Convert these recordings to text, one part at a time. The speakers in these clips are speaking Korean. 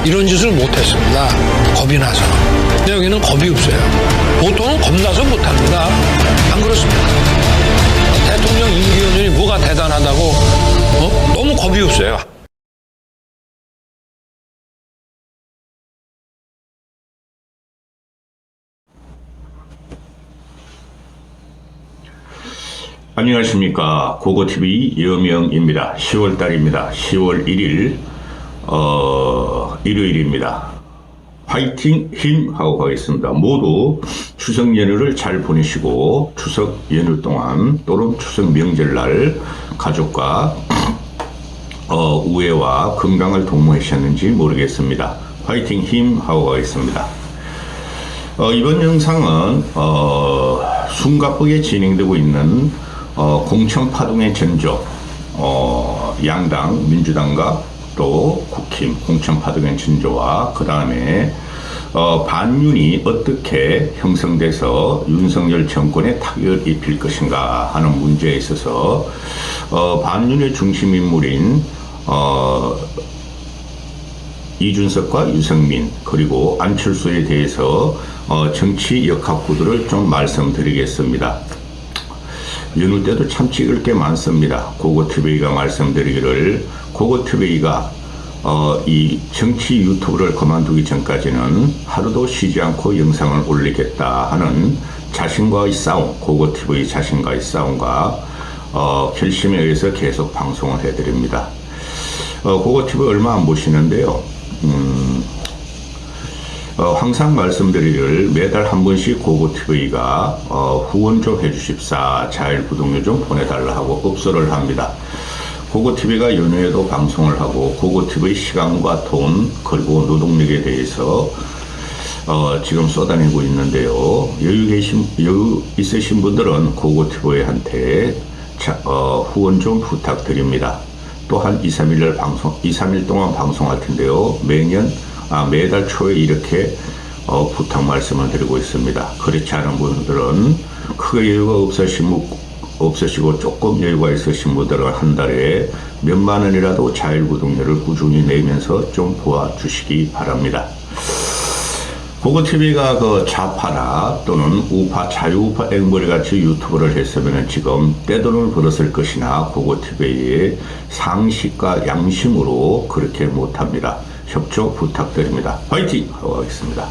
이런 짓을 못했습니다. 겁이 나서. 근데 여기는 겁이 없어요. 보통은 겁나서 못합니다. 안 그렇습니까? 대통령 임기연전이 뭐가 대단하다고 너무 겁이 없어요. 안녕하십니까. 고고TV 여명입니다. 10월달입니다. 10월 1일 일요일입니다. 화이팅 힘 하고 가겠습니다. 모두 추석 연휴를 잘 보내시고 추석 연휴 동안 또는 추석 명절날 가족과 우애와 건강을 도모하셨는지 모르겠습니다. 화이팅 힘 하고 가겠습니다. 이번 영상은 숨가쁘게 진행되고 있는 공천파동의 전조, 양당 민주당과 또 국힘 공천파동의 전조와 그 다음에 반윤이 어떻게 형성돼서 윤석열 정권에 타격을 입힐 것인가 하는 문제에 있어서 반윤의 중심 인물인 이준석과 유승민 그리고 안철수에 대해서 정치 역학구도를 좀 말씀드리겠습니다. 연휴 때도 참 찍을 게 많습니다. 고고TV가 말씀드리기를 고고TV가 이 정치 유튜브를 그만두기 전까지는 하루도 쉬지 않고 영상을 올리겠다 하는 자신과의 싸움, 고고TV 자신과의 싸움과 결심에 의해서 계속 방송을 해드립니다. 고고TV 얼마 안 보시는데요. 항상 말씀드리기를 매달 한 번씩 고고TV가 후원 좀 해주십사, 자율구독료 좀 보내달라 하고 업소를 합니다. 고고TV가 연휴에도 방송을 하고 고고TV 시간과 돈 그리고 노동력에 대해서 지금 쏟아내고 있는데요. 여유 있으신 분들은 고고TV한테 후원 좀 부탁드립니다. 또 한 2, 3일 동안 방송할 텐데요. 매달 초에 이렇게 부탁 말씀을 드리고 있습니다. 그렇지 않은 분들은 크게 여유가 없으시고 조금 여유가 있으신 분들은 한 달에 몇만 원이라도 자율구독료를 꾸준히 내면서 좀 도와주시기 바랍니다. 고고TV가 그 좌파나 또는 우파, 자유우파 앵벌이같이 유튜브를 했으면 지금 떼돈을 벌었을 것이나 고고TV의 상식과 양심으로 그렇게 못합니다. 협조 부탁드립니다. 화이팅! 하고 가겠습니다.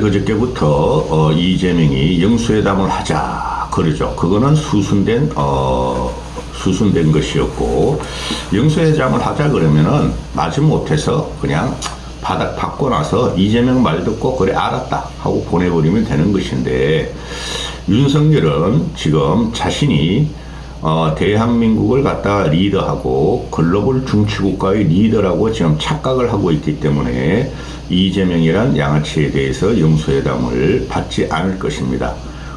그저께부터 이재명이 영수회담을 하자 그러죠. 그거는 수순된 것이었고, 영수회담을 하자 그러면은 마지못해서 그냥 받고 나서 이재명 말 듣고 그래 알았다 하고 보내버리면 되는 것인데, 윤석열은 지금 자신이 대한민국을 갖다 리더하고 글로벌 중추국가의 리더라고 지금 착각을 하고 있기 때문에 이재명이란 양아치에 대해서 영수회담을 받지 않을 것입니다.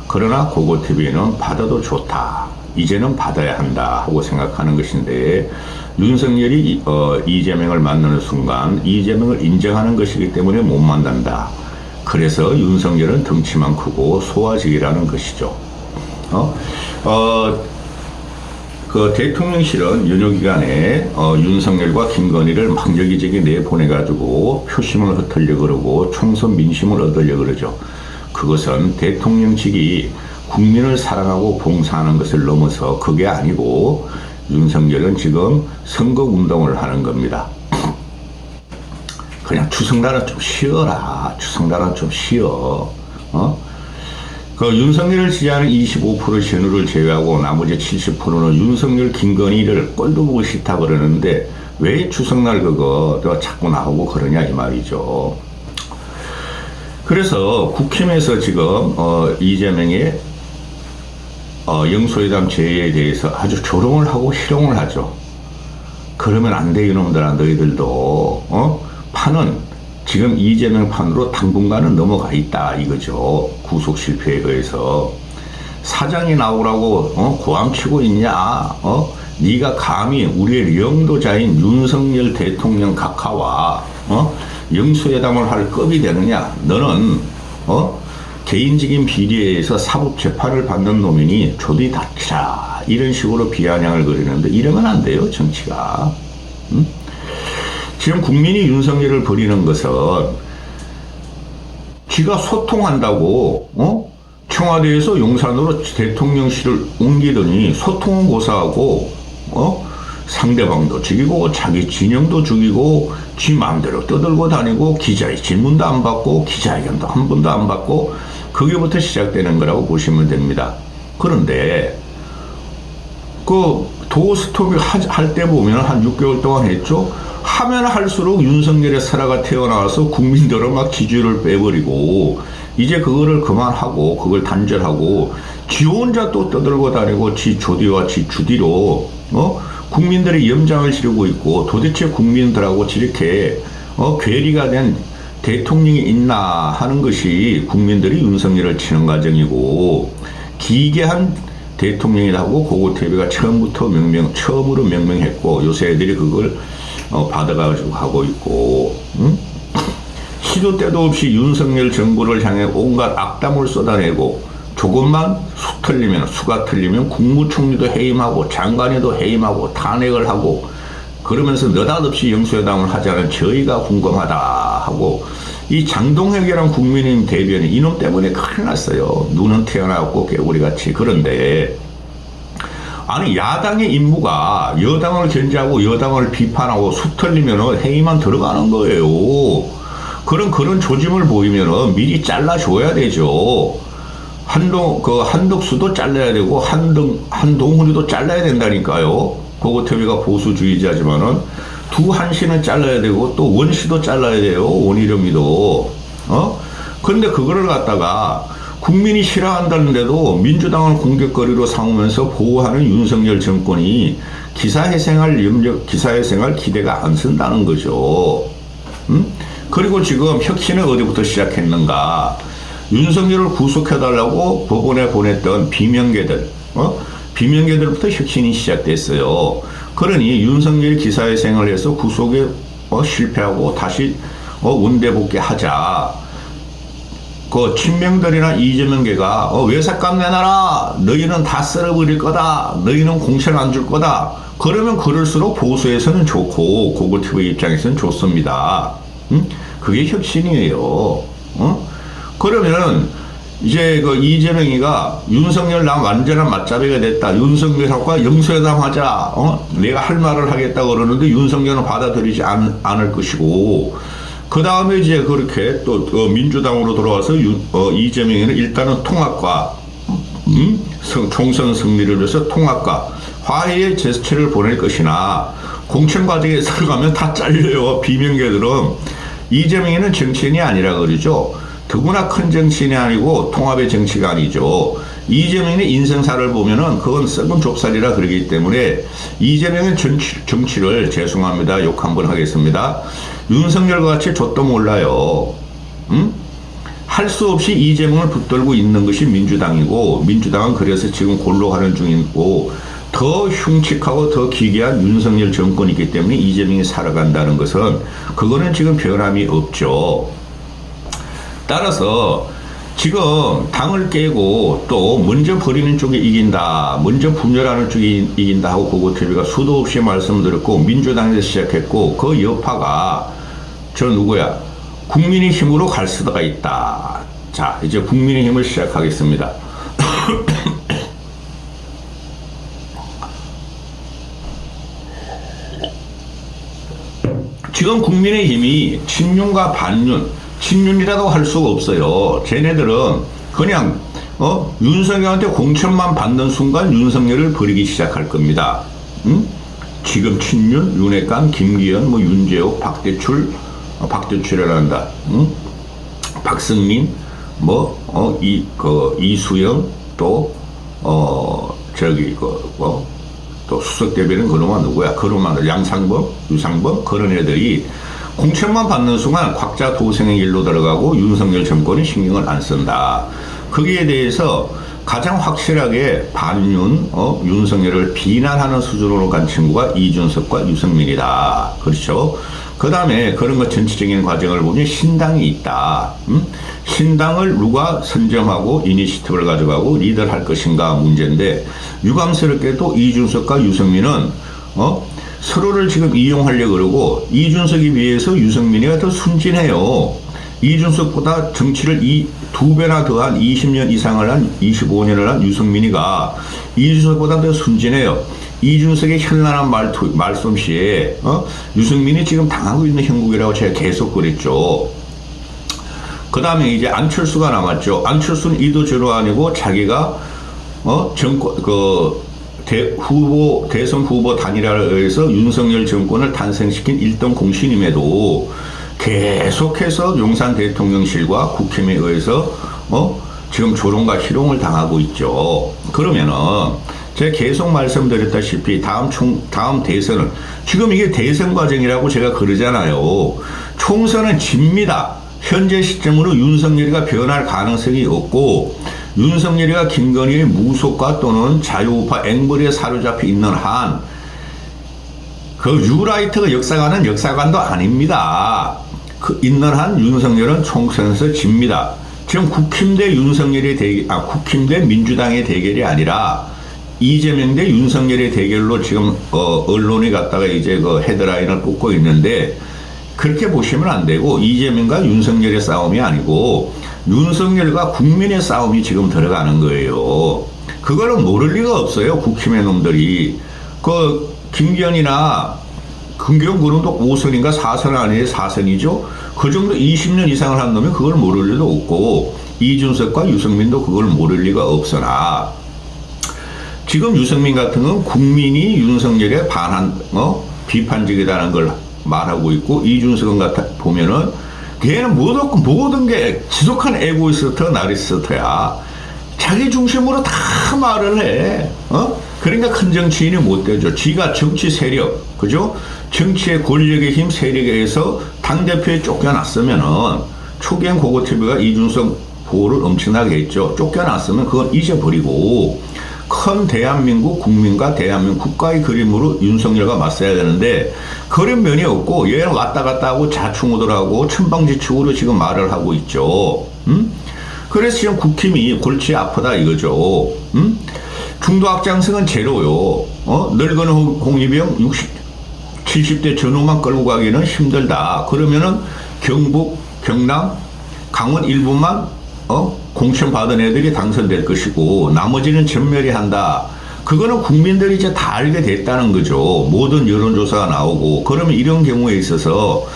그러나 고고TV는 받아도 좋다, 이제는 받아야 한다 하고 생각하는 것인데, 윤석열이 이재명을 만나는 순간 이재명을 인정하는 것이기 때문에 못 만난다. 그래서 윤석열은 덩치만 크고 소화직이라는 것이죠. 그 대통령실은 연휴 기간에 윤석열과 김건희를 막 여기저기 내보내가지고 표심을 흩으려 그러고 총선 민심을 얻으려 그러죠. 그것은 대통령직이 국민을 사랑하고 봉사하는 것을 넘어서 그게 아니고, 윤석열은 지금 선거운동을 하는 겁니다. 그냥 추석날은 좀 쉬어라. 추석날은 좀 쉬어. 그 윤석열을 지지하는 25% 전후를 제외하고 나머지 70%는 윤석열, 김건희를 꼴도 보고 싫다 그러는데 왜 추석날 그거 자꾸 나오고 그러냐 이 말이죠. 그래서 국힘에서 지금 이재명의 영수회담 제의에 대해서 아주 조롱을 하고 희롱을 하죠. 그러면 안 돼 이놈들아, 너희들도 판은 지금 이재명 판으로 당분간은 넘어가 있다 이거죠. 구속 실패에 의해서 사장이 나오라고 고함치고 있냐? 네가 감히 우리의 영도자인 윤석열 대통령 각하와 영수회담을 할 급이 되느냐? 너는 개인적인 비리에 의해서 사법재판을 받는 놈이니 조디 닥치라, 이런 식으로 비아냥을 거리는데 이러면 안 돼요. 정치가 지금 국민이 윤석열을 버리는 것은 지가 소통한다고 청와대에서 용산으로 대통령실을 옮기더니 소통은 고사하고 상대방도 죽이고 자기 진영도 죽이고 지 마음대로 떠들고 다니고 기자의 질문도 안 받고 기자회견도 한 번도 안 받고 그게부터 시작되는 거라고 보시면 됩니다. 그런데 그 도어스톱 할 때 보면 한 6개월 동안 했죠. 하면 할수록 윤석열의 살아가 태어나와서 국민들은 막 지지를 빼버리고 이제 그거를 그만하고 그걸 단절하고 지 혼자 또 떠들고 다니고 지 조디와 지 주디로 국민들의 염장을 지르고 있고 도대체 국민들하고 저렇게 괴리가 된 대통령이 있나 하는 것이 국민들이 윤석열을 치는 과정이고 기괴한 대통령이라고 고고TV가 처음으로 명명했고 요새 애들이 그걸 받아가지고 하고 있고 시도 때도 없이 윤석열 정부를 향해 온갖 악담을 쏟아내고 조금만 수가 틀리면 국무총리도 해임하고 장관에도 해임하고 탄핵을 하고 그러면서 느닷없이 영수회담을 하자는 저희가 궁금하다 하고 이 장동혁이란 국민의힘 대변인 이놈 때문에 큰일 났어요. 눈은 태어나고 개구리같이. 그런데 아니 야당의 임무가 여당을 견제하고 여당을 비판하고 수틀리면 회의만 들어가는 거예요. 그런 조짐을 보이면 미리 잘라줘야 되죠. 한덕수도 잘라야 되고 한동훈이도 잘라야 된다니까요. 고고TV가 보수주의자지만은 두 한씨는 잘라야 되고 또 원씨도 잘라야 돼요. 원희룡이도. 근데 그거를 갖다가 국민이 싫어한다는데도 민주당을 공격거리로 삼으면서 보호하는 윤석열 정권이 기사회생할 기대가 안 쓴다는 거죠. 그리고 지금 혁신은 어디부터 시작했는가? 윤석열을 구속해달라고 법원에 보냈던 비명계들부터 혁신이 시작됐어요. 그러니 윤석열이 기사회생을 해서 구속에 실패하고 다시 원대복귀 하자. 그 친명들이나 이재명계가 외삭감 내놔라. 너희는 다 쓸어버릴 거다. 너희는 공천 안 줄 거다. 그러면 그럴수록 보수에서는 좋고 고고TV 입장에서는 좋습니다. 그게 혁신이에요. 그러면은 이제 그 이재명이가 윤석열 나 완전한 맞잡이가 됐다. 윤석열과 영수회담 하자. 내가 할 말을 하겠다 그러는데 윤석열은 받아들이지 않을 것이고 그 다음에 이제 그렇게 또 민주당으로 돌아와서 이재명이는 일단은 통합과 총선 승리를 위해서 통합과 화해의 제스처를 보낼 것이나 공천 과정에 들어가면 다 잘려요. 비명계들은. 이재명이는 정치인이 아니라 그러죠. 더구나 큰 정치인이 아니고 통합의 정치가 아니죠. 이재명의 인생사를 보면은 그건 썩은 좁쌀이라 그러기 때문에 이재명의 정치를 죄송합니다. 욕 한번 하겠습니다. 윤석열과 같이 좆도 몰라요. 할 수 없이 이재명을 붙들고 있는 것이 민주당이고 민주당은 그래서 지금 골로 가는 중이고 더 흉측하고 더 기괴한 윤석열 정권이기 때문에 이재명이 살아간다는 것은 그거는 지금 변함이 없죠. 따라서 지금 당을 깨고 또 먼저 버리는 쪽이 이긴다. 먼저 분열하는 쪽이 이긴다 하고 고고TV가 수도 없이 말씀드렸고 민주당에서 시작했고 그 여파가 저 누구야? 국민의힘으로 갈 수가 있다. 자, 이제 국민의힘을 시작하겠습니다. 지금 국민의힘이 친윤과 반윤, 친윤이라도 할 수가 없어요. 쟤네들은 그냥 윤석열한테 공천만 받는 순간 윤석열을 버리기 시작할 겁니다. 지금 친윤, 윤핵관, 김기현, 윤재욱, 박대출이란다. 박승민, 이수영, 또 또 수석 대변인 그놈아 누구야? 그놈아 양상범, 유상범 그런 애들이 공천만 받는 순간 각자 도생의 길로 들어가고 윤석열 정권이 신경을 안 쓴다. 거기에 대해서 가장 확실하게 반윤, 윤석열을 비난하는 수준으로 간 친구가 이준석과 유승민이다. 그렇죠? 그 다음에 그런 것 전체적인 과정을 보면 신당이 있다. 신당을 누가 선점하고 이니시티브를 가져가고 리더를 할 것인가 문제인데 유감스럽게도 이준석과 유승민은 서로를 지금 이용하려고 그러고 이준석에 비해서 유승민이가 더 순진해요. 이준석보다 정치를 2배나 더한 20년 이상을 한 25년을 한 유승민이가 이준석보다 더 순진해요. 이준석의 현란한 말솜씨에 유승민이 지금 당하고 있는 형국이라고 제가 계속 그랬죠. 그 다음에 이제 안철수가 남았죠. 안철수는 이도저도 아니고 자기가 대선 후보 단일화에 의해서 윤석열 정권을 탄생시킨 1등 공신임에도 계속해서 용산 대통령실과 국힘에 의해서 지금 조롱과 희롱을 당하고 있죠. 그러면은 제가 계속 말씀드렸다시피 다음 대선은 지금 이게 대선 과정이라고 제가 그러잖아요. 총선은 집니다. 현재 시점으로 윤석열이가 변할 가능성이 없고 윤석열이가 김건희의 무속과 또는 자유우파 앵벌에 사로잡혀 있는 한 그 뉴라이트가 역사관은 역사관도 아닙니다. 그 있는 한 윤석열은 총선에서 집니다. 지금 국힘 대 윤석열의 국힘 대 민주당의 대결이 아니라 이재명 대 윤석열의 대결로 지금 언론이 갖다가 이제 그 헤드라인을 꽂고 있는데 그렇게 보시면 안 되고 이재명과 윤석열의 싸움이 아니고 윤석열과 국민의 싸움이 지금 들어가는 거예요. 그거는 모를 리가 없어요. 국힘의 놈들이. 그 김기현이나 금경구름도 5선인가 4선 아니에요. 4선이죠. 그 정도 20년 이상을 한 놈이 그걸 모를 리도 없고 이준석과 유승민도 그걸 모를 리가 없으나 지금 유승민 같은 건 국민이 윤석열에 비판적이다는 걸 말하고 있고 이준석은 보면은 걔는 모든 게 지속한 에고이스트, 나르시스트야. 자기 중심으로 다 말을 해. 그러니까 큰 정치인이 못 되죠. 지가 정치 세력, 그죠? 정치의 권력의 힘 세력에 의해서 당대표에 쫓겨났으면은 초기엔 고고TV가 이준석 보호를 엄청나게 했죠. 쫓겨났으면 그건 잊어버리고 큰 대한민국 국민과 대한민국 국가의 그림으로 윤석열과 맞서야 되는데 그런 면이 없고 얘는 왔다 갔다 하고 자충우돌하고 천방지축으로 지금 말을 하고 있죠. 그래서 지금 국힘이 골치 아프다 이거죠. 중도 확장성은 제로요. 늙은 홍위병 70대 전후만 끌고 가기는 힘들다. 그러면은 경북, 경남, 강원 일부만 공천 받은 애들이 당선될 것이고 나머지는 전멸이 한다. 그거는 국민들이 이제 다 알게 됐다는 거죠. 모든 여론조사가 나오고 그러면 이런 경우에 있어서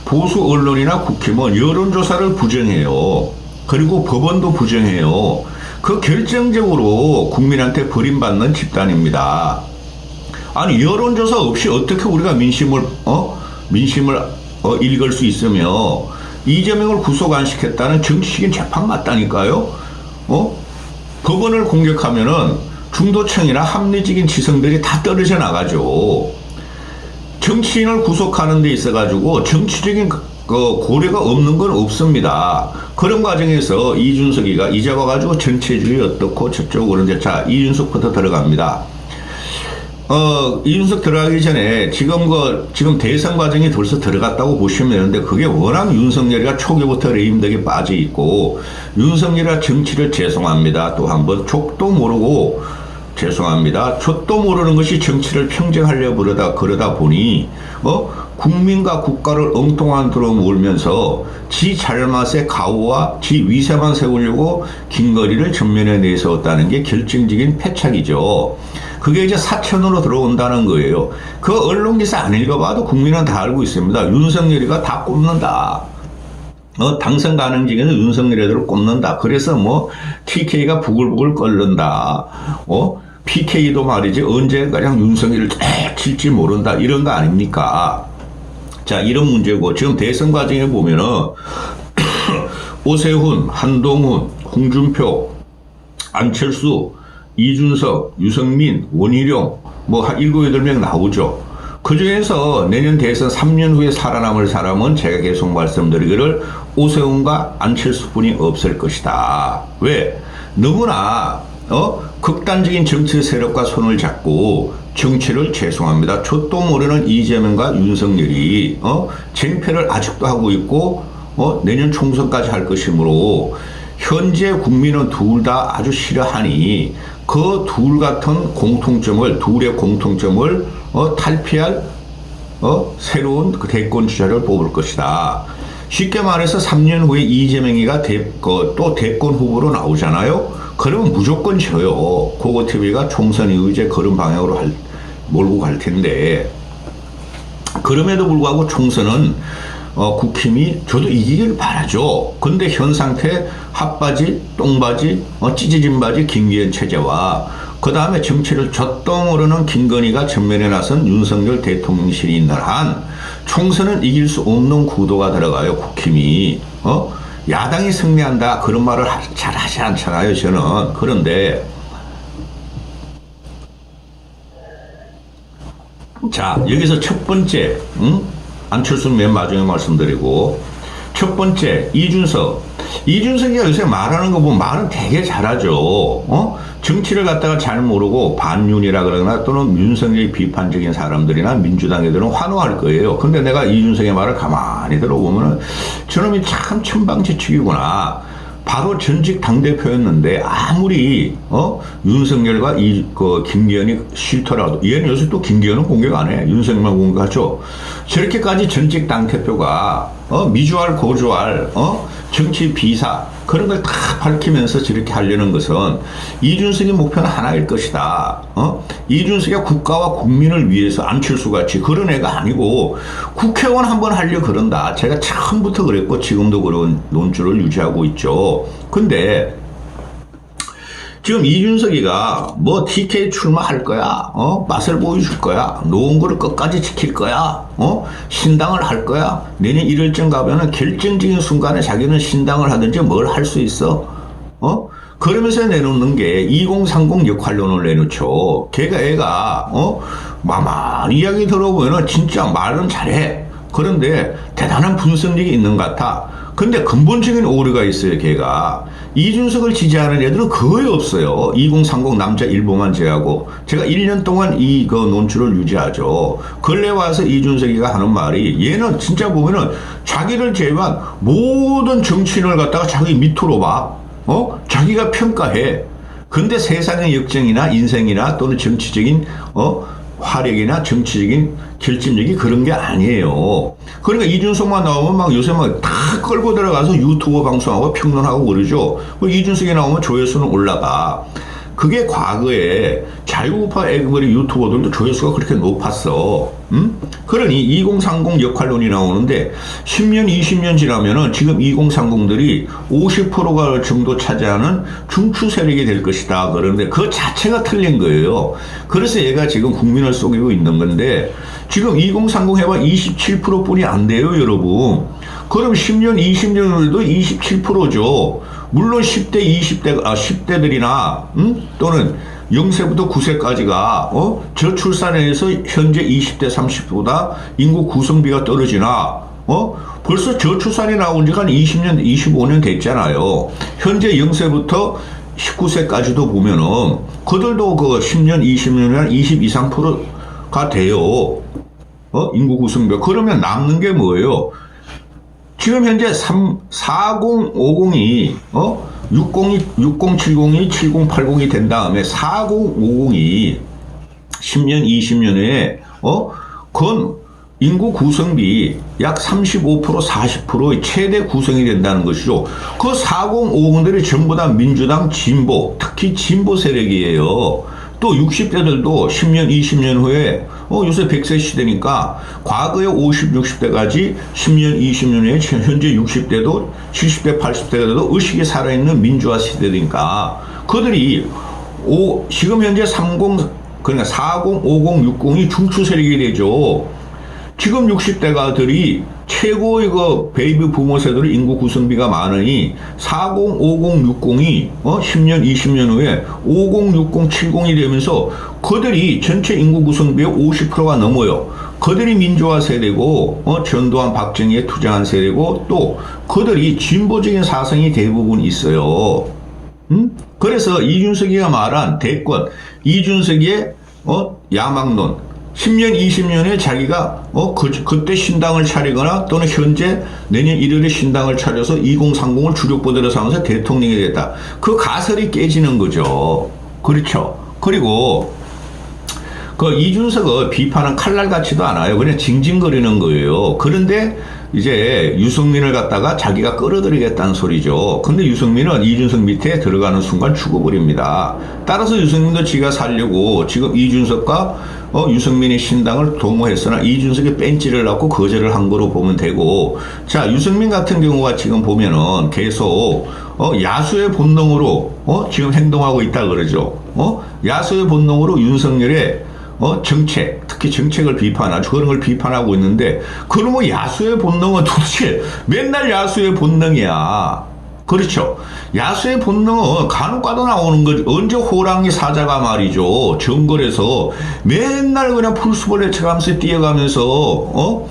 보수 언론이나 국힘은 여론조사를 부정해요. 그리고 법원도 부정해요. 그 결정적으로 국민한테 버림받는 집단입니다. 아니 여론조사 없이 어떻게 우리가 민심을 읽을 수 있으며 이재명을 구속 안 시켰다는 정치적인 재판 맞다니까요. 법원을 공격하면은 중도층이나 합리적인 지성들이 다 떨어져 나가죠. 정치인을 구속하는 데 있어가지고 정치적인 고려가 없는 건 없습니다. 그런 과정에서 이준석이가 이제 와가지고 전체주의 어떻고 저쪽으로 이제 자 이준석부터 들어갑니다. 이준석 들어가기 전에 지금 대선 과정이 벌써 들어갔다고 보시면 되는데 그게 워낙 윤석열이가 초기부터 레임덕에 빠져 있고 윤석열이가 정치를 죄송합니다. 또 한번 족도 모르고 죄송합니다. 족도 모르는 것이 정치를 평정하려고 그러다 보니 국민과 국가를 엉뚱한 도로 몰면서 지 잘맛의 가오와 지 위세만 세우려고 긴거리를 전면에 내세웠다는 게 결정적인 패착이죠. 그게 이제 사천으로 들어온다는 거예요. 그 언론 기사 안 읽어봐도 국민은 다 알고 있습니다. 윤석열이가 다 꼽는다. 당선 가능직에는 윤석열 애들을 꼽는다. 그래서 TK가 부글부글 끓는다. PK도 말이지 언제 그냥 윤석열을 칠지 모른다. 이런 거 아닙니까? 자, 이런 문제고 지금 대선 과정에 보면은 오세훈, 한동훈, 홍준표, 안철수, 이준석, 유승민, 원희룡 한 7, 8명 나오죠. 그 중에서 내년 대선 3년 후에 살아남을 사람은 제가 계속 말씀드리기를 오세훈과 안철수뿐이 없을 것이다. 왜? 너무나 극단적인 정치 세력과 손을 잡고 정치를 죄송합니다. 족도 모르는 이재명과 윤석열이 쟁패를 아직도 하고 있고 내년 총선까지 할 것이므로 현재 국민은 둘 다 아주 싫어하니 그 둘의 공통점을 탈피할 새로운 그 대권 주자를 뽑을 것이다. 쉽게 말해서 3년 후에 이재명이가 또 대권 후보로 나오잖아요. 그러면 무조건 져요. 고고TV가 총선 이후 이제 그런 방향으로 몰고 갈 텐데, 그럼에도 불구하고 총선은 국힘이 저도 이기길 바라죠. 근데 현 상태 핫바지, 똥바지, 찢어진 바지 김기현 체제와 그 다음에 정치를 젖동 오르는 김건희가 전면에 나선 윤석열 대통령실이 있는 한 총선은 이길 수 없는 구도가 들어가요. 국힘이. 야당이 승리한다 그런 말을 잘 하지 않잖아요. 저는. 그런데 자, 여기서 첫 번째, 안철수는 맨 마지막에 말씀드리고, 첫 번째, 이준석이 요새 말하는 거 보면 말은 되게 잘하죠. 정치를 갖다가 잘 모르고 반윤이라 그러거나 또는 윤석열이 비판적인 사람들이나 민주당 애들은 환호할 거예요. 근데 내가 이준석의 말을 가만히 들어보면은 저놈이 참 천방지축이구나. 바로 전직 당대표였는데 아무리 윤석열과 김기현이 싫더라도, 얘는 요새 또 김기현은 공격 안 해. 윤석열만 공격하죠. 저렇게까지 전직 당대표가 미주알 고주알 정치 비사 그런 걸 다 밝히면서 저렇게 하려는 것은 이준석의 목표는 하나일 것이다. 이준석이 국가와 국민을 위해서 안철수같이 그런 애가 아니고 국회의원 한번 하려 그런다. 제가 처음부터 그랬고 지금도 그런 논조를 유지하고 있죠. 근데 지금 이준석이가 뭐 TK 출마할 거야, 맛을 보여줄 거야, 놓은 거를 끝까지 지킬 거야, 신당을 할 거야. 내년 1월쯤 가면은 결정적인 순간에 자기는 신당을 하든지 뭘 할 수 있어, 그러면서 내놓는 게 2030 역할론을 내놓죠. 애가 만만히 이야기 들어보면은 진짜 말은 잘해. 그런데 대단한 분석력이 있는 것 같아. 근데 근본적인 오류가 있어요, 걔가. 이준석을 지지하는 애들은 거의 없어요. 2030 남자 일부만 제하고. 제가 1년 동안 논주를 유지하죠. 근래 와서 이준석이가 하는 말이, 얘는 진짜 보면은 자기를 제외한 모든 정치인을 갖다가 자기 밑으로 봐. 자기가 평가해. 근데 세상의 역정이나 인생이나 또는 정치적인, 화력이나 정치적인 결집력이 그런 게 아니에요. 그러니까 이준석만 나오면 막 요새 막 다 끌고 들어가서 유튜브 방송하고 평론하고 그러죠. 이준석이 나오면 조회수는 올라가. 그게 과거에 자유우파 애그머리 유튜버들도 조회수가 그렇게 높았어. 그러니 2030 역할론이 나오는데 10년, 20년 지나면은 지금 2030들이 50%가 정도 차지하는 중추 세력이 될 것이다. 그런데 그 자체가 틀린 거예요. 그래서 얘가 지금 국민을 속이고 있는 건데, 지금 2030 해봐 27% 뿐이 안 돼요, 여러분. 그럼 10년, 20년 후에도 27%죠. 물론 10대, 10대들이나, 또는 0세부터 9세까지가, 저출산에서 현재 20대, 30보다 인구 구성비가 떨어지나, 벌써 저출산이 나온 지가 한 20년, 25년 됐잖아요. 현재 0세부터 19세까지도 보면은, 그들도 10년, 20년이나 20 이상 %가 돼요. 인구 구성비가. 그러면 남는 게 뭐예요? 지금 현재 4050이 6070이 7080이 된 다음에 4050이 10년 20년 후에 그건 인구 구성비 약 35% 40%의 최대 구성이 된다는 것이죠. 그 4050들이 전부 다 민주당 진보, 특히 진보 세력이에요. 또 60대들도 10년 20년 후에 요새 100세 시대니까 과거에 50, 60대까지 10년 20년 후에 현재 60대도 70대 80대가 돼도 의식이 살아있는 민주화 시대니까 그들이 지금 현재 그러니까 40, 50, 60이 중추 세력이 되죠. 지금 60대가들이 최고의 베이비 부모 세대로 인구 구성비가 많으니 40, 50, 60이 10년, 20년 후에 50, 60, 70이 되면서 그들이 전체 인구 구성비의 50%가 넘어요. 그들이 민주화 세대고 전두환, 박정희에 투쟁한 세대고 또 그들이 진보적인 사상이 대부분 있어요. 그래서 이준석이가 말한 대권, 이준석의 야망론, 10년, 20년에 자기가 그때 신당을 차리거나 또는 현재 내년 1월에 신당을 차려서 2030을 주력부대로 삼아서 대통령이 됐다. 그 가설이 깨지는 거죠. 그렇죠. 그리고 그 이준석을 비판은 칼날 같지도 않아요. 그냥 징징거리는 거예요. 그런데 이제 유승민을 갖다가 자기가 끌어들이겠다는 소리죠. 근데 유승민은 이준석 밑에 들어가는 순간 죽어버립니다. 따라서 유승민도 지가 살려고 지금 이준석과 유승민이 신당을 도모했으나 이준석이 뺀찌를 낳고 거절을 한 거로 보면 되고, 자, 유승민 같은 경우가 지금 보면은 계속 야수의 본능으로 지금 행동하고 있다 그러죠. 야수의 본능으로 윤석열의 정책, 특히 정책을 비판하죠. 그런 걸 비판하고 있는데, 그러면 야수의 본능은 도대체 맨날 야수의 본능이야. 그렇죠. 야수의 본능은 간혹가다 나오는 거지. 언제 호랑이 사자가 말이죠. 정글에서 맨날 그냥 풀숲을 헤쳐가면서 뛰어가면서,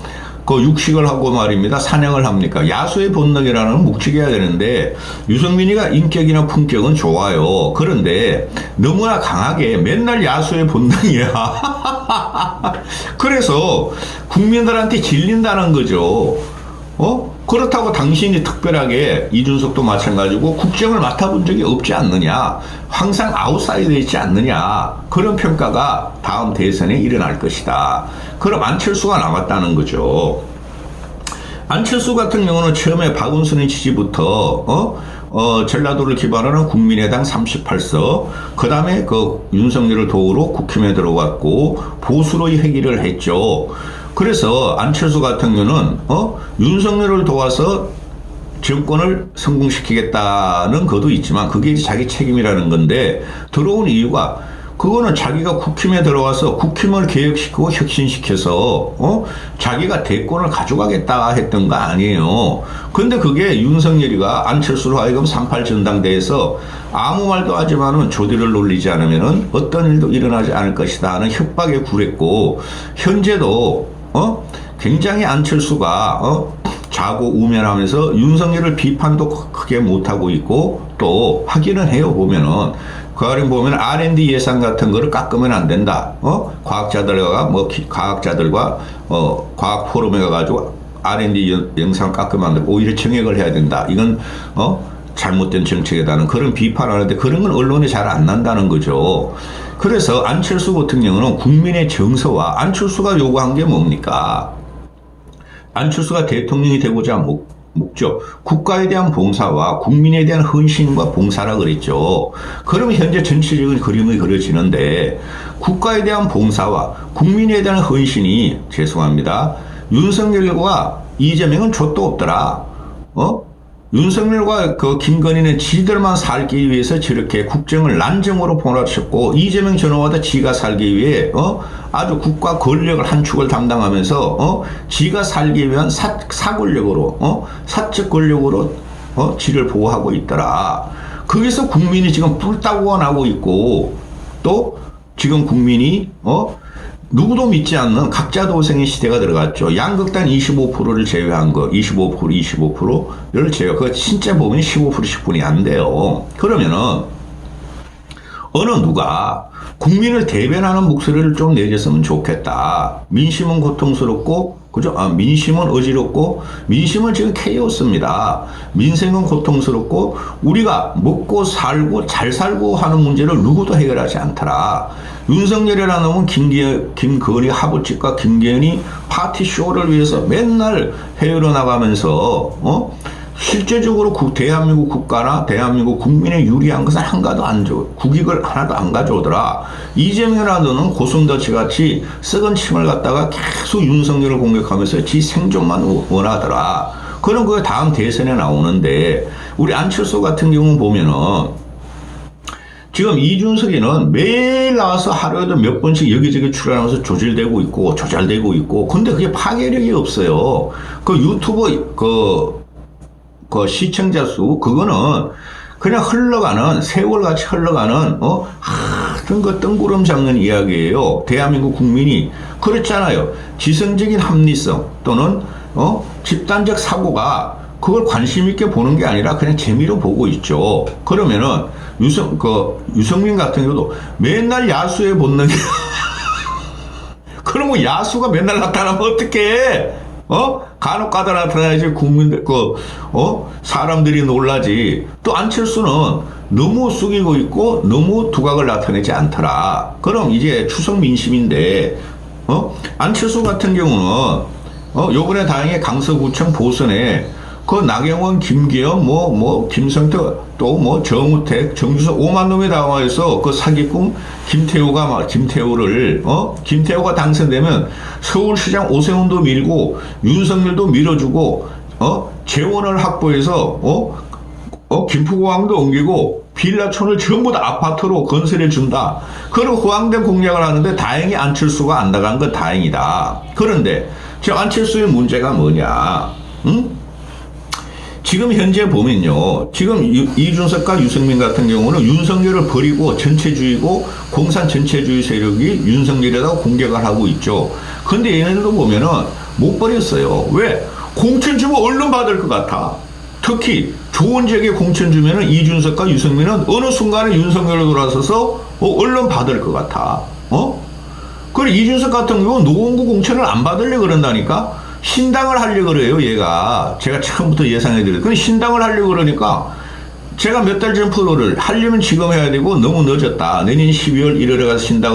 그 육식을 하고 말입니다. 사냥을 합니까? 야수의 본능이라는 건 묵직해야 되는데, 유승민이가 인격이나 품격은 좋아요. 그런데 너무나 강하게 맨날 야수의 본능이야. 그래서 국민들한테 질린다는 거죠. 그렇다고 당신이 특별하게 이준석도 마찬가지고 국정을 맡아본 적이 없지 않느냐, 항상 아웃사이드에 있지 않느냐, 그런 평가가 다음 대선에 일어날 것이다. 그럼 안철수가 나왔다는 거죠. 안철수 같은 경우는 처음에 박은순의 지지부터 전라도를 기반으로 국민의당 38석, 그 다음에 그 윤석열을 도우러 국힘에 들어갔고 보수로의 회귀를 했죠. 그래서 안철수 같은 경우는 윤석열을 도와서 정권을 성공시키겠다는 것도 있지만 그게 자기 책임이라는 건데, 들어온 이유가 그거는 자기가 국힘에 들어와서 국힘을 개혁시키고 혁신시켜서 자기가 대권을 가져가겠다 했던 거 아니에요. 근데 그게 윤석열이가 안철수로 하여금 38 전당대회에서 아무 말도 하지만은 조디를 놀리지 않으면은 어떤 일도 일어나지 않을 것이다 하는 협박에 굴했고, 현재도 굉장히 안철수가 자고 우면하면서 윤석열을 비판도 크게 못하고 있고, 또 확인을 해요. 보면은 그 안에 보면 R&D 예산 같은 거를 깎으면 안 된다. 과학자들과 과학자들과 과학 포럼에 가가지고 R&D 영상 깎으면 안 되고 오히려 정액을 해야 된다. 이건 잘못된 정책이다는 그런 비판을 하는데, 그런 건 언론에 잘 안 난다는 거죠. 그래서 안철수 같은 경우는 국민의 정서와 안철수가 요구한 게 뭡니까? 안철수가 대통령이 되고자 목적, 국가에 대한 봉사와 국민에 대한 헌신과 봉사라 그랬죠. 그러면 현재 전체적인 그림이 그려지는데, 국가에 대한 봉사와 국민에 대한 헌신이, 죄송합니다, 윤석열과 이재명은 족도 없더라. 윤석열과 그 김건희는 지들만 살기 위해서 저렇게 국정을 난정으로 몰아쳤고, 이재명 전 후보도 지가 살기 위해 아주 국가 권력을 한 축을 담당하면서 지가 살기 위한 사권력으로 사적 권력으로 지를 보호하고 있더라. 거기서 국민이 지금 뿔따구가 나고 있고, 또 지금 국민이 누구도 믿지 않는 각자 도생의 시대가 들어갔죠. 양극단 25%를 제외한 거, 25%를 제외. 그거 진짜 보면 15%, 10분이 안 돼요. 그러면은 어느 누가 국민을 대변하는 목소리를 좀 내줬으면 좋겠다. 민심은 고통스럽고, 그죠? 민심은 어지럽고, 민심은 지금 케이오스입니다. 민생은 고통스럽고, 우리가 먹고 살고 잘 살고 하는 문제를 누구도 해결하지 않더라. 윤석열이라는 놈은 김건희 하부집과 김건희 파티쇼를 위해서 맨날 해외로 나가면서 실제적으로 대한민국 국가나 대한민국 국민에 유리한 것을 한가도 안 줘. 국익을 하나도 안 가져오더라. 이재명이라는 놈은 고슴도치 같이 썩은 침을 갖다가 계속 윤석열을 공격하면서 지 생존만 원하더라. 그런 거 다음 대선에 나오는데, 우리 안철수 같은 경우 보면은 지금 이준석이는 매일 나와서 하루에도 몇 번씩 여기저기 출연하면서 조절되고 있고, 근데 그게 파괴력이 없어요. 그 유튜브 그 시청자 수, 그거는 그냥 흘러가는, 세월같이 흘러가는, 하여튼 그 뜬구름 잡는 이야기예요. 대한민국 국민이. 그렇잖아요. 지성적인 합리성 또는, 집단적 사고가 그걸 관심있게 보는 게 아니라 그냥 재미로 보고 있죠. 그러면은, 유승민 같은 경우도 맨날 야수의 본능이, 그러면 야수가 맨날 나타나면 어떡해? 간혹 가다 나타나야지 국민들, 사람들이 놀라지. 또 안철수는 너무 숙이고 있고 너무 두각을 나타내지 않더라. 그럼 이제 추석 민심인데, 안철수 같은 경우는, 요번에 다행히 강서구청 보선에 그 나경원, 김기현, 김성태, 또 정우택, 정주석 5만 놈이 나와서 그 사기꾼 김태호가 당선되면 서울시장 오세훈도 밀고 윤석열도 밀어주고, 재원을 확보해서, 김포공항도 옮기고 빌라촌을 전부 다 아파트로 건설해 준다. 그런 호황된 공약을 하는데 다행히 안철수가 안 나간 건 다행이다. 그런데 저 안철수의 문제가 뭐냐? 지금 현재 보면요. 지금 이준석과 유승민 같은 경우는 윤석열을 버리고 전체주의고 공산 전체주의 세력이 윤석열에다가 공격을 하고 있죠. 근데 얘네들도 보면은 못 버렸어요. 왜? 공천 주면 얼른 받을 것 같아. 특히 좋은 지역에 공천 주면은 이준석과 유승민은 어느 순간에 윤석열로 돌아서서 얼른 받을 것 같아. 그리고 이준석 같은 경우는 노원구 공천을 안 받으려고 그런다니까? 신당을 하려고 그래요, 얘가. 제가 처음부터 예상해드려요. 근데 신당을 하려고 그러니까 제가 몇 달 전 프로를 하려면 지금 해야 되고 너무 늦었다. 내년 12월 1월에 가서 신당